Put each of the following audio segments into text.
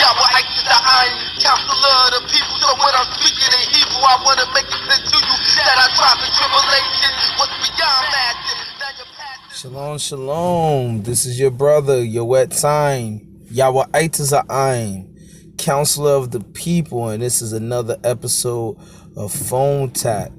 Yahweh is the iron counselor of the people. So when I'm speaking in Hebrew, I want to make it clear to you that our trials and tribulations was beyond matching. Now your path. Shalom, shalom. This is your brother, your wet sign, Yahweh is a Ayin, counselor of the people, and this is another episode of Phone Tap.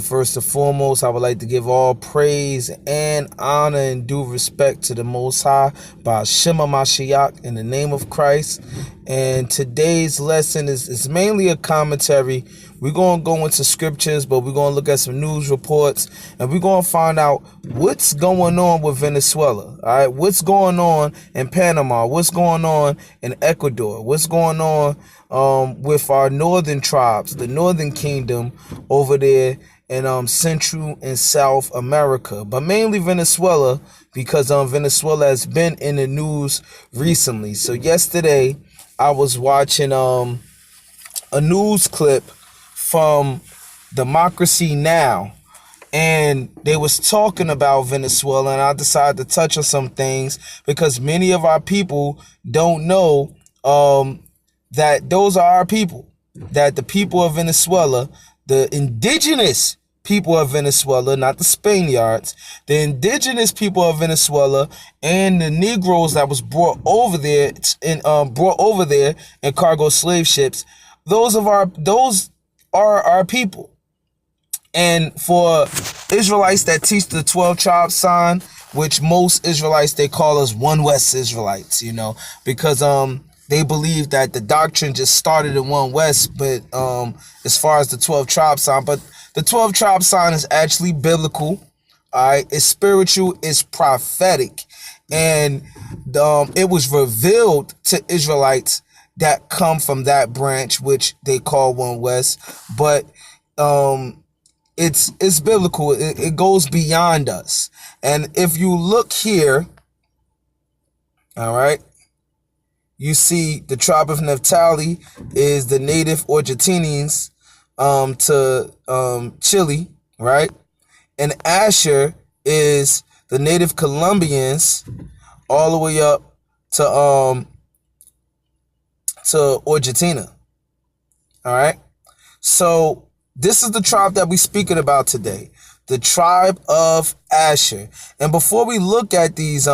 First and foremost, I would like to give all praise and honor and due respect to the Most High by Shema Mashiach in the name of Christ. And today's lesson is mainly a commentary. We're going to go into scriptures, but we're going to look at some news reports, and we're going to find out what's going on with Venezuela. All right, what's going on in Panama? What's going on in Ecuador? What's going on with our northern tribes, the northern kingdom over there in Central and South America, but mainly Venezuela, because Venezuela has been in the news recently. So yesterday I was watching a news clip from Democracy Now!, and they was talking about Venezuela, and I decided to touch on some things because many of our people don't know that those are our people, that the people of Venezuela, the indigenous people of Venezuela, not the Spaniards, the indigenous people of Venezuela, and the Negroes that was brought over there in cargo slave ships, those are our people. And for Israelites that teach the 12 tribe sign, which most Israelites, they call us One West Israelites, because they believe that the doctrine just started in One West, but as far as the 12 tribe sign, but the 12 tribe sign is actually biblical, all right? It's spiritual, it's prophetic, and it was revealed to Israelites that come from that branch, which they call One West, but it's biblical. It goes beyond us. And if you look here, all right, you see the tribe of Naphtali is the native Argentinians to Chile, right? And Asher is the native Colombians all the way up to Argentina. All right. So this is the tribe that we're speaking about today, the tribe of Asher. And before we look at these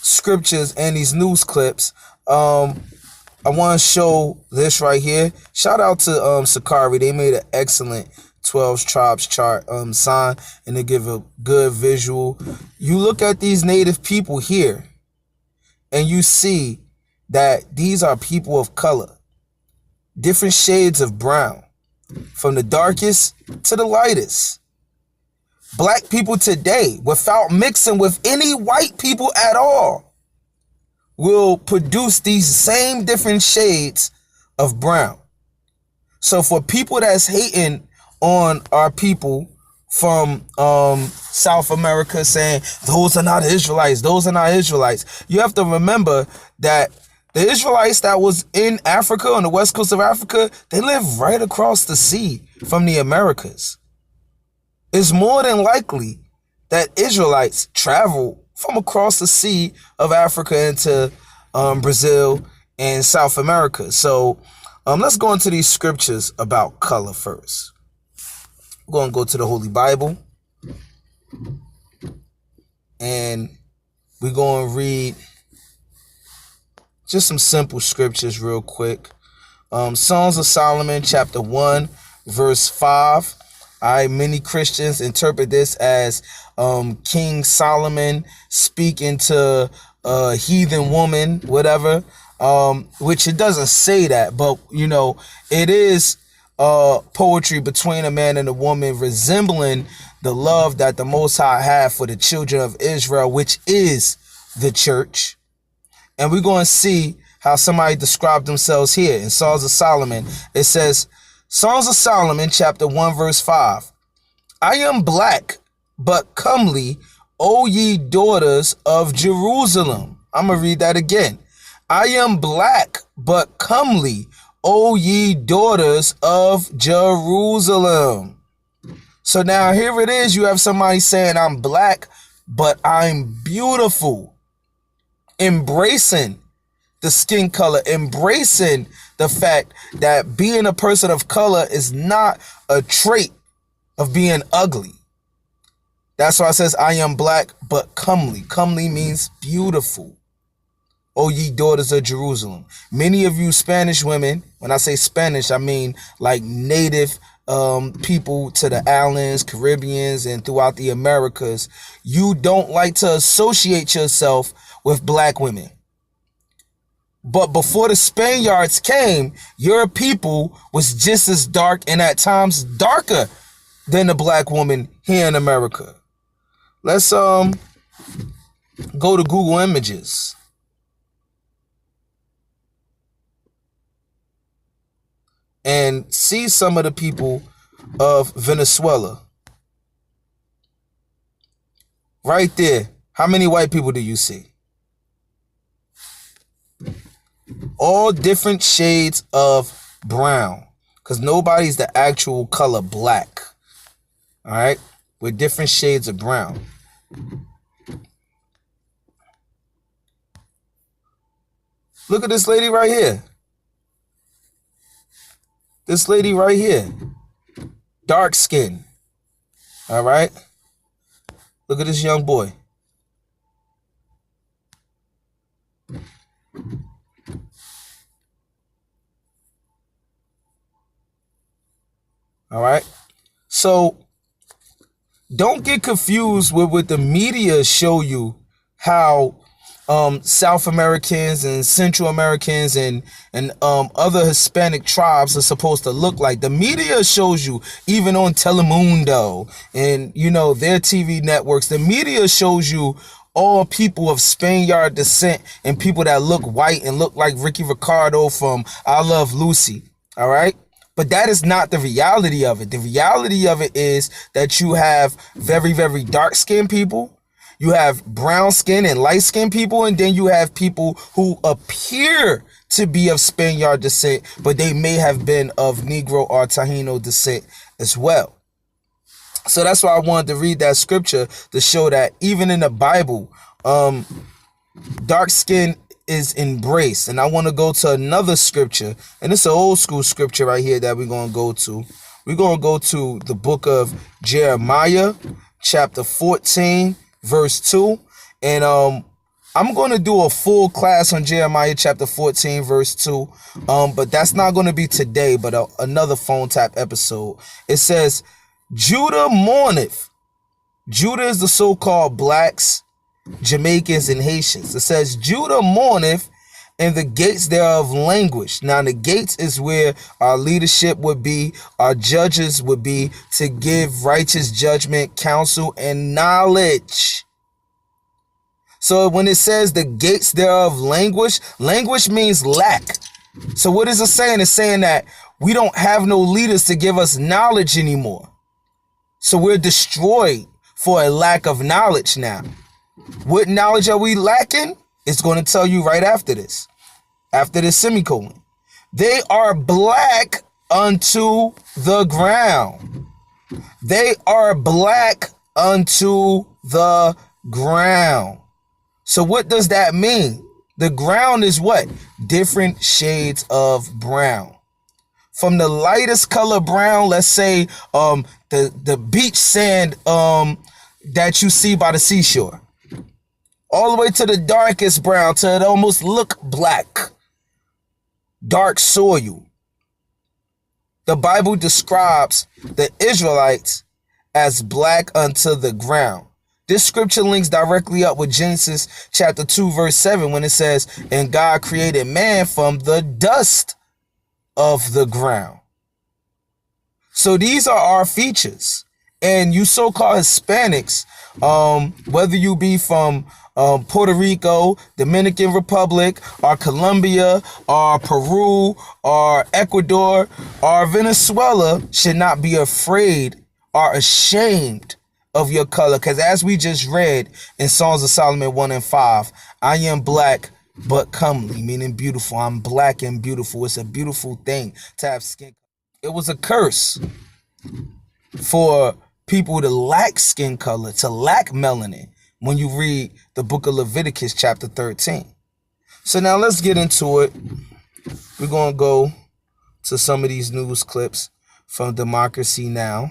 scriptures and these news clips, I want to show this right here. Shout out to Sakari. They made an excellent 12 tribes chart sign, and they give a good visual. You look at these native people here, and you see that these are people of color, different shades of brown, from the darkest to the lightest. Black people today, without mixing with any white people at all, will produce these same different shades of brown. So for people that's hating on our people from South America, saying those are not Israelites, those are not Israelites, you have to remember that the Israelites that was in Africa, on the west coast of Africa, they live right across the sea from the Americas. It's more than likely that Israelites travel from across the sea of Africa into Brazil and South America. So let's go into these scriptures about color first. We're going to go to the Holy Bible, and we're going to read just some simple scriptures real quick. Songs of Solomon, chapter 1, verse 5. Many Christians interpret this as King Solomon speaking to a heathen woman, whatever, which it doesn't say that, but it is poetry between a man and a woman, resembling the love that the Most High had for the children of Israel, which is the church. And we're going to see how somebody described themselves here in Songs of Solomon. It says, Songs of Solomon, chapter 1, verse 5. I am black, but comely, O ye daughters of Jerusalem. I'm going to read that again. I am black, but comely, O ye daughters of Jerusalem. So now here it is. You have somebody saying I'm black, but I'm beautiful. Embracing the skin color, embracing the fact that being a person of color is not a trait of being ugly. That's why it says, I am black but comely. Comely means beautiful. O ye daughters of Jerusalem. Many of you Spanish women, when I say Spanish, I mean like native people to the islands, Caribbeans, and throughout the Americas, you don't like to associate yourself with black women. But before the Spaniards came, your people was just as dark and at times darker than the black woman here in America. Let's go to Google Images. And see some of the people of Venezuela. Right there. How many white people do you see? All different shades of brown. Because nobody's the actual color black. Alright? With different shades of brown. Look at this lady right here. This lady right here. Dark skin. Alright? Look at this young boy. Alright? So, don't get confused with what the media show you how South Americans and Central Americans and other Hispanic tribes are supposed to look like. The media shows you, even on Telemundo and, you know, their TV networks, the media shows you all people of Spaniard descent and people that look white and look like Ricky Ricardo from I Love Lucy. All right. But that is not the reality of it. The reality of it is that you have very, very dark skinned people. You have brown skin and light skinned people, and then you have people who appear to be of Spaniard descent, but they may have been of Negro or Taino descent as well. So that's why I wanted to read that scripture to show that even in the Bible, dark skin is embraced. And I want to go to another scripture, and it's an old school scripture right here that we're going to go to. We're going to go to the book of Jeremiah, chapter 14, verse 2. And I'm going to do a full class on Jeremiah chapter 14, verse 2. But that's not going to be today, but another phone tap episode. It says, Judah mourneth. Judah is the so-called blacks, Jamaicans, and Haitians. It says, Judah mourneth, and the gates thereof languish. Now, the gates is where our leadership would be, our judges would be, to give righteous judgment, counsel, and knowledge. So when it says the gates thereof languish, languish means lack. So what is it saying? It's saying that we don't have no leaders to give us knowledge anymore. So we're destroyed for a lack of knowledge now. What knowledge are we lacking? It's going to tell you right after this semicolon. They are black unto the ground. They are black unto the ground. So what does that mean? The ground is what? Different shades of brown. From the lightest color brown, let's say the beach sand that you see by the seashore, all the way to the darkest brown, to it almost look black. Dark soil. The Bible describes the Israelites as black unto the ground. This scripture links directly up with Genesis chapter 2, verse 7, when it says, and God created man from the dust of the ground. So these are our features. And you so-called Hispanics, whether you be from Puerto Rico, Dominican Republic, or Colombia, or Peru, or Ecuador, or Venezuela, should not be afraid or ashamed of your color. Because as we just read in Songs of Solomon 1 and 5, I am black but comely, meaning beautiful. I'm black and beautiful. It's a beautiful thing to have skin. It was a curse for people to lack skin color, to lack melanin, when you read the book of Leviticus chapter 13. So now let's get into it. We're going to go to some of these news clips from Democracy Now!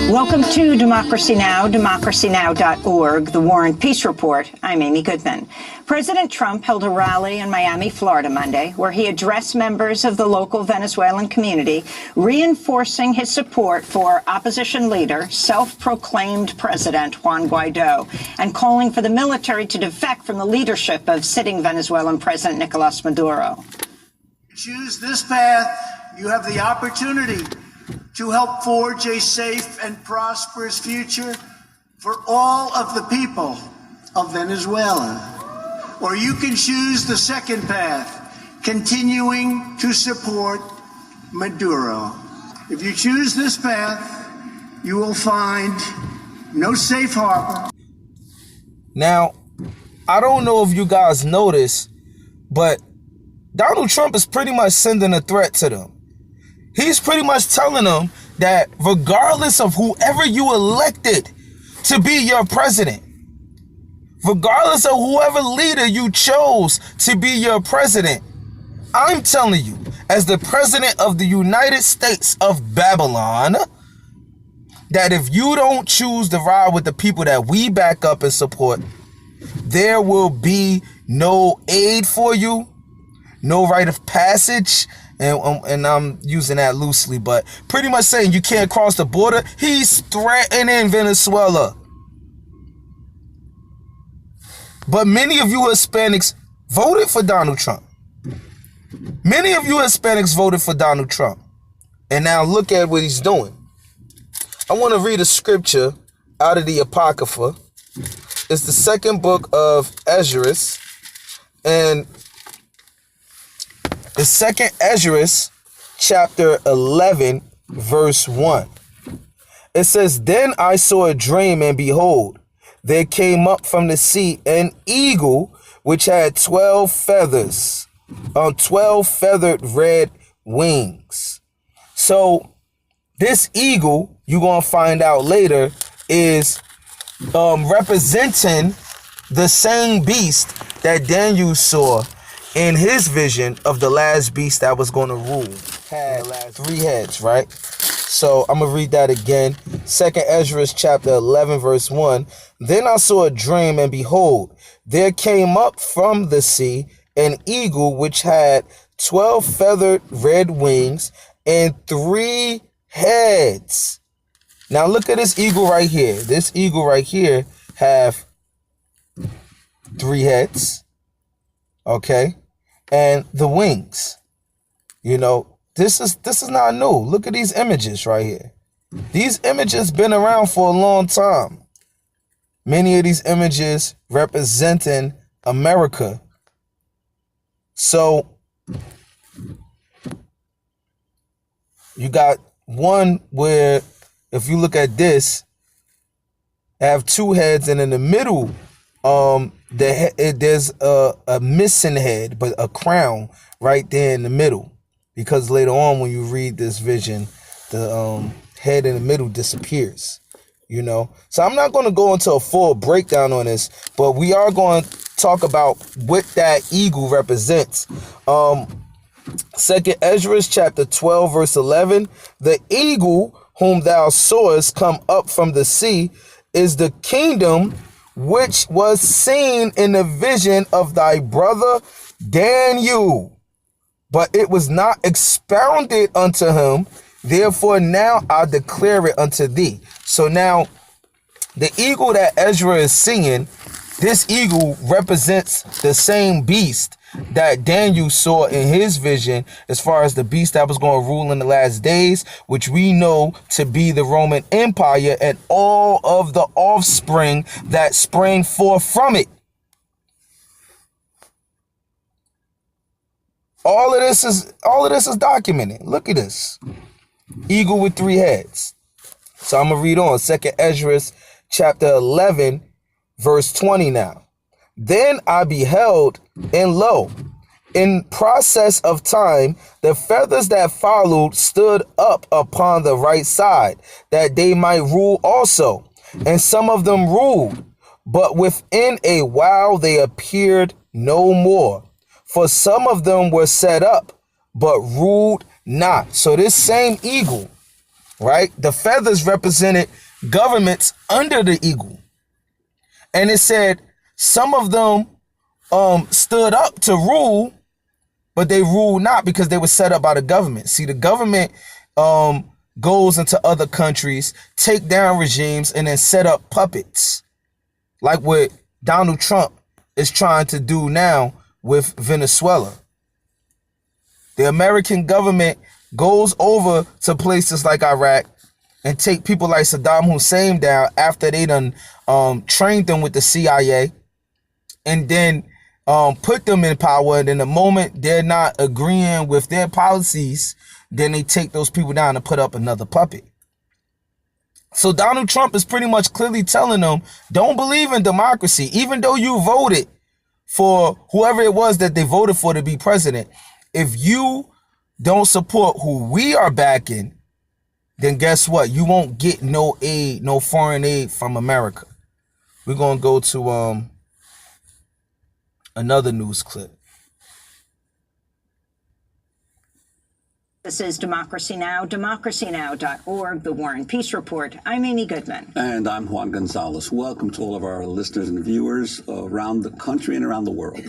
Welcome to Democracy Now!, democracynow.org, the War and Peace Report. I'm Amy Goodman. President Trump held a rally in Miami, Florida Monday, where he addressed members of the local Venezuelan community, reinforcing his support for opposition leader, self-proclaimed President Juan Guaido, and calling for the military to defect from the leadership of sitting Venezuelan President Nicolas Maduro. Choose this path, you have the opportunity to help forge a safe and prosperous future for all of the people of Venezuela. Or you can choose the second path, continuing to support Maduro. If you choose this path, you will find no safe harbor. Now, I don't know if you guys noticed, but Donald Trump is pretty much sending a threat to them. He's pretty much telling them that regardless of whoever you elected to be your president, regardless of whoever leader you chose to be your president, I'm telling you, as the president of the United States of Babylon, that if you don't choose to ride with the people that we back up and support, there will be no aid for you, no rite of passage, and I'm using that loosely, but pretty much saying you can't cross the border. He's threatening Venezuela. But many of you Hispanics voted for Donald Trump. Many of you Hispanics voted for Donald Trump. And now look at what he's doing. I want to read a scripture out of the Apocrypha. It's the second book of Esdras, and the second Esdras, chapter 11, verse 1. It says, "Then I saw a dream, and behold, there came up from the sea an eagle, which had 12 feathers, 12 feathered red wings." So this eagle, you're going to find out later, is representing the same beast that Daniel saw in his vision of the last beast that was going to rule. Had 3 heads, right? So I'm going to read that again. 2nd Esdras chapter 11 verse 1. "Then I saw a dream, and behold, there came up from the sea an eagle which had 12 feathered red wings and 3 heads." Now look at this eagle right here. This eagle right here have 3 heads. Okay? And the wings. You know, this is not new. Look at these images right here. These images been around for a long time. Many of these images representing America. So you got one where, if you look at this, have 2 heads, and in the middle, there's a missing head, but a crown right there in the middle, because later on when you read this vision, the head in the middle disappears, you know. So I'm not going to go into a full breakdown on this, but we are going to talk about what that eagle represents. 2nd Esdras chapter 12 verse 11, "The eagle whom thou sawest come up from the sea is the kingdom which was seen in the vision of thy brother Daniel, but it was not expounded unto him. Therefore now I declare it unto thee." So now the eagle that Ezra is seeing, this eagle represents the same beast that Daniel saw in his vision, as far as the beast that was going to rule in the last days, which we know to be the Roman Empire and all of the offspring that sprang forth from it. All of this is documented. Look at this. Eagle with 3 heads. So I'm going to read on. 2nd Esdras chapter 11 verse 20 now. "Then I beheld, and lo, in process of time, the feathers that followed stood up upon the right side, that they might rule also. and some of them ruled, but within a while they appeared no more. For some of them were set up, but ruled not. So this same eagle, right? The feathers represented governments under the eagle. And it said some of them stood up to rule, but they ruled not because they were set up by the government. See, the government goes into other countries, take down regimes, and then set up puppets, like what Donald Trump is trying to do now with Venezuela. The American government goes over to places like Iraq and take people like Saddam Hussein down after they done trained them with the CIA, and then put them in power. And then the moment they're not agreeing with their policies, then they take those people down and put up another puppet. So Donald Trump is pretty much clearly telling them, don't believe in democracy, even though you voted for whoever it was that they voted for to be president. If you don't support who we are backing, then guess what? You won't get no aid, no foreign aid from America. We're going to go to another news clip. This is Democracy Now!, democracynow.org, The War and Peace Report. I'm Amy Goodman. And I'm Juan Gonzalez. Welcome to all of our listeners and viewers around the country and around the world.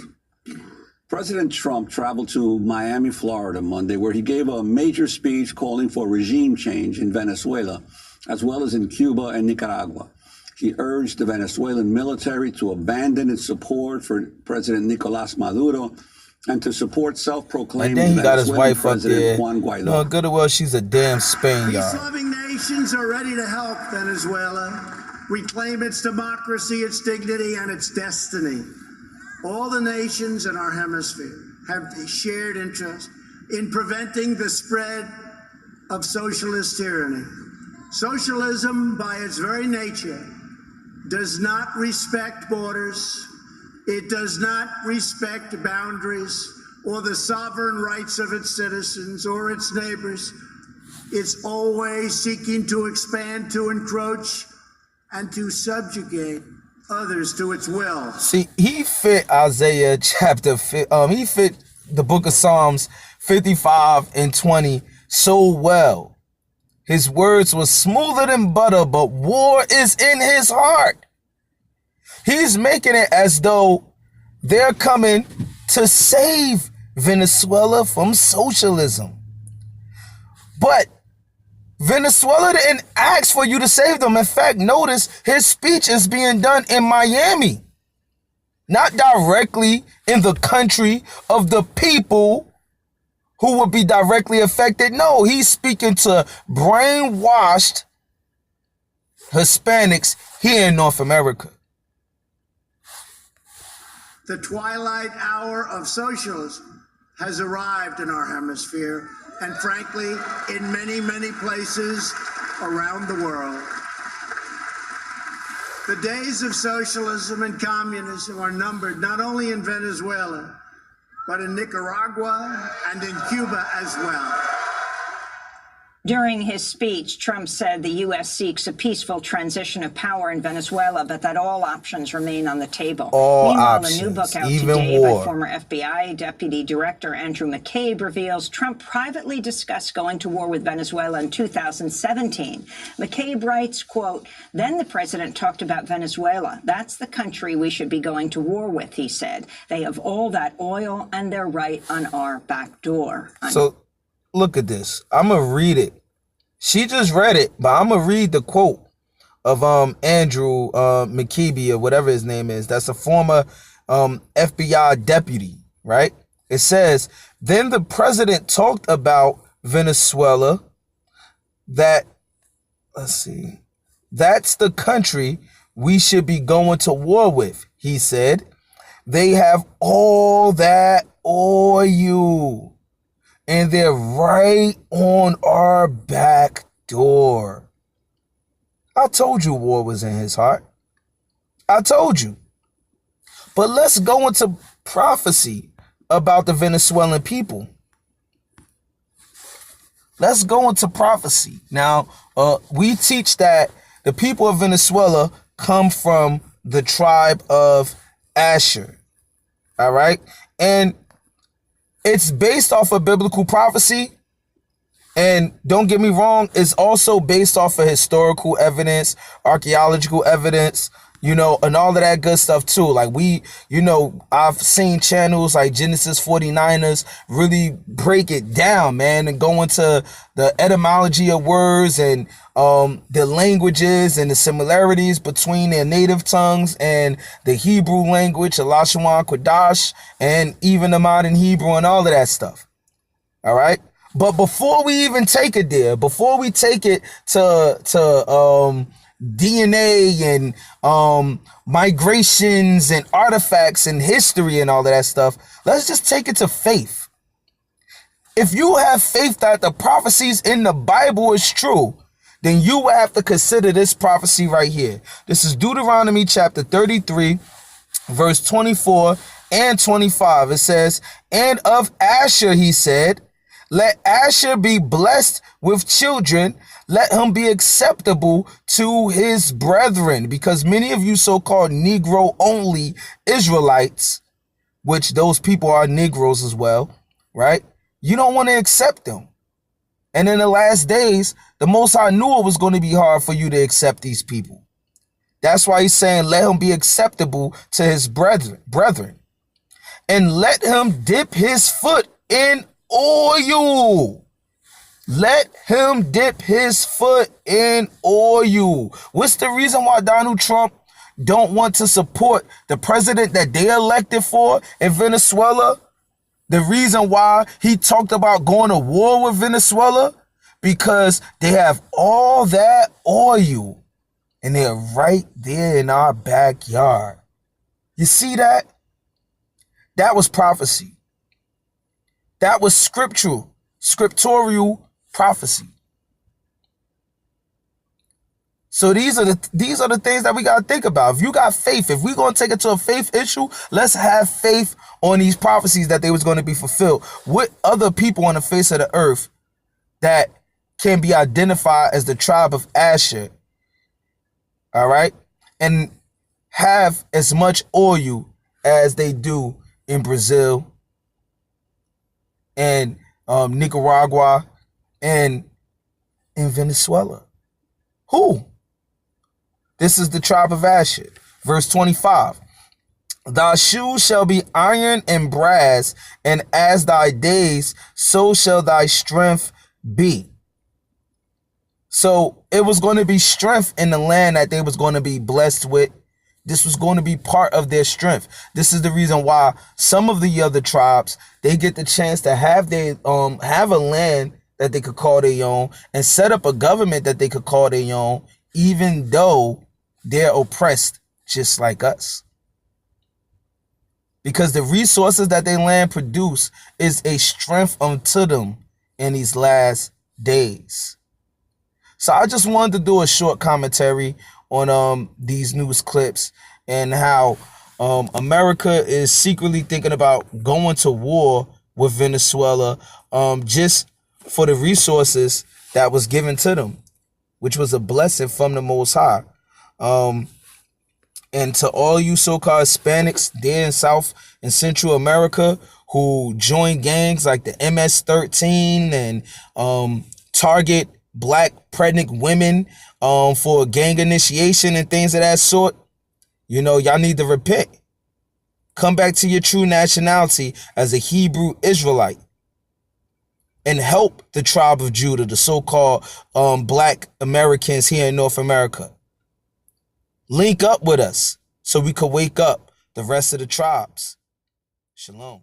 President Trump traveled to Miami, Florida Monday, where he gave a major speech calling for regime change in Venezuela, as well as in Cuba and Nicaragua. He urged the Venezuelan military to abandon its support for President Nicolás Maduro and to support self-proclaimed Venezuelan President Juan Guaido. No, good or well, she's a damn Spaniard. Peace-loving nations are ready to help Venezuela reclaim its democracy, its dignity, and its destiny. All the nations in our hemisphere have a shared interest in preventing the spread of socialist tyranny. Socialism, by its very nature, does not respect borders. It does not respect boundaries or the sovereign rights of its citizens or its neighbors. It's always seeking to expand, to encroach, and to subjugate others to its will. See, he fit Isaiah chapter, he fit the book of Psalms 55 and 20 so well. His words were smoother than butter, but war is in his heart. He's making it as though they're coming to save Venezuela from socialism. But Venezuela didn't ask for you to save them. In fact, notice his speech is being done in Miami, not directly in the country of the people who would be directly affected. No, he's speaking to brainwashed Hispanics here in North America. The twilight hour of socialism has arrived in our hemisphere, and frankly, in many, many places around the world. The days of socialism and communism are numbered not only in Venezuela, but in Nicaragua and in Cuba as well. During his speech, Trump said the U.S. seeks a peaceful transition of power in Venezuela, but that all options remain on the table. Meanwhile, a new book out today by former FBI Deputy Director Andrew McCabe reveals Trump privately discussed going to war with Venezuela in 2017. McCabe writes, quote, "Then the president talked about Venezuela. That's the country we should be going to war with," he said. "They have all that oil and they're right on our back door." So look at this. I'm going to read it. She just read it, but I'm going to read the quote of Andrew McCabe or whatever his name is. That's a former FBI deputy, right? It says, then the president talked about Venezuela, that, let's see, that's the country we should be going to war with, he said. They have all that oil, and they're right on our back door. I told you war was in his heart. I told you. But let's go into prophecy about the Venezuelan people. Let's go into prophecy. Now, we teach that The people of Venezuela come from the tribe of Asher. All right. And it's based off of biblical prophecy. And don't get me wrong, it's also based off of historical evidence, archaeological evidence, and all of that good stuff too. Like I've seen channels like Genesis 49ers really break it down, man, and go into the etymology of words and the languages and the similarities between their native tongues and the Hebrew language, Elashawan Kodash, and even the modern Hebrew and all of that stuff. All right. But before we even take it there, before we take it to DNA and migrations and artifacts and history and all of that stuff, let's just take it to faith. If you have faith that the prophecies in the Bible is true, then you will have to consider this prophecy right here. This is Deuteronomy chapter 33, verse 24 and 25. It says, "And of Asher he said, let Asher be blessed with children. Let him be acceptable to his brethren." Because many of you so-called Negro-only Israelites, which those people are Negroes as well, right? You don't want to accept them. And in the last days, the Most High knew it was going to be hard for you to accept these people. That's why he's saying, let him be acceptable to his brethren. And let him dip his foot in oil. Let him dip his foot in oil. What's the reason why Donald Trump don't want to support the president that they elected for in Venezuela? The reason why he talked about going to war with Venezuela? Because they have all that oil and they're right there in our backyard. You see that? That was prophecy. That was scriptural prophecy. So these are the things that we got to think about. If you got faith, if we're going to take it to a faith issue, let's have faith on these prophecies that they was going to be fulfilled. What other people on the face of the earth that can be identified as the tribe of Asher, all right, and have as much oil as they do in Brazil and Nicaragua and in Venezuela? Who? This is the tribe of Asher. Verse 25. Thy shoes shall be iron and brass, and as thy days, so shall thy strength be. So it was going to be strength in the land that they was going to be blessed with. This was going to be part of their strength. This is the reason why some of the other tribes, they get the chance to have have a land that they could call their own and set up a government that they could call their own, even though they're oppressed just like us. Because the resources that their land produce is a strength unto them in these last days. So I just wanted to do a short commentary on these news clips and how America is secretly thinking about going to war with Venezuela just for the resources that was given to them, which was a blessing from the Most High. And to all you so-called Hispanics there in South and Central America who join gangs like the MS-13 and target black pregnant women for gang initiation and things of that sort, y'all need to repent. Come back to your true nationality as a Hebrew Israelite and help the tribe of Judah, the so-called black Americans here in North America. Link up with us so we could wake up the rest of the tribes. Shalom.